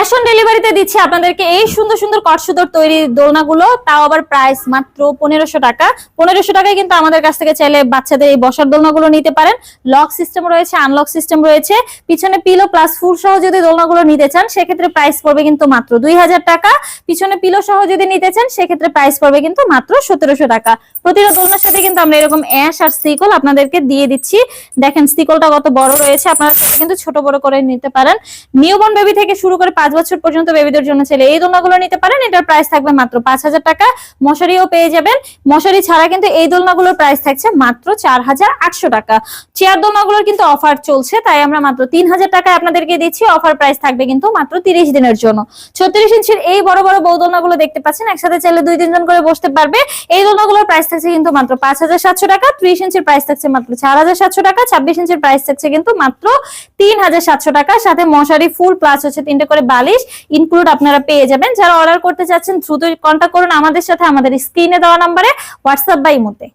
Cash on ডেলিভারিতে দিচ্ছি আপনাদেরকে এই সুন্দর সুন্দর কট সুতোর তৈরি দোলনাগুলো, তাও আবার প্রাইস মাত্র 1500 টাকা। 1500 টাকায় কিন্তু আমাদের কাছ থেকে চাইলে বাচ্চাদের এই বসার দোলনাগুলো নিতে পারেন। লক সিস্টেম রয়েছে, আনলক সিস্টেম রয়েছে, পিছনে পিলো প্লাস ফুল সহ যদি দোলনাগুলো নিতে চান সেক্ষেত্রে প্রাইস পড়বে কিন্তু মাত্র 2000 টাকা। পিছনে পিলো সহ যদি নিতে চান সেক্ষেত্রে প্রাইস পড়বে কিন্তু মাত্র 1700 টাকা। প্রতিটা দোলনার সাথে কিন্তু আমরা এরকম অ্যাশ আর স্টিকল আপনাদেরকে দিয়ে দিচ্ছি। দেখেন স্টিকলটা কত বড় রয়েছে, আপনারা কিন্তু ছোট বড় করে নিতে পারেন। নিউবর্ন বেবি থেকে শুরু করে 5 বছর পর্যন্ত বেবিদের জন্য চাইলে এই দোলনাগুলো নিতে পারেন। এটার প্রাইস থাকবে মাত্র 5000 টাকা। মশারিও পেয়ে যাবেন। মশারি ছাড়া কিন্তু এই দোলনাগুলোর প্রাইস থাকছে মাত্র 4800 টাকা। চেয়ার দোলনাগুলোর কিন্তু অফার চলছে, তাই আমরা মাত্র 3000 টাকায় আপনাদেরকে দিচ্ছি। অফার প্রাইস থাকবে কিন্তু মাত্র 30 দিনের জন্য। 36 ইঞ্চির এই বড় বড় বউ দোলনাগুলো দেখতে পাচ্ছেন, একসাথে চাইলে 2-3 জন করে বসতে পারবে। এই দোলনাগুলোর প্রাইস থাকছে কিন্তু মাত্র 5700 টাকা। 30 ইঞ্চির প্রাইস থাকছে মাত্র 4700 টাকা। 26 ইঞ্চির প্রাইস থাকছে কিন্তু মাত্র 3700 টাকা। সাথে মশারি ফুল প্লাস হচ্ছে 3টে করে বালিশ ইনক্লুড আপনারা পেয়ে যাবেন। যারা অর্ডার করতে চাচ্ছেন দ্রুত কন্টাক্ট করুন আমাদের সাথে, আমাদের স্ক্রিনে দেওয়া নম্বরে হোয়াটসঅ্যাপ বা ইমোতে।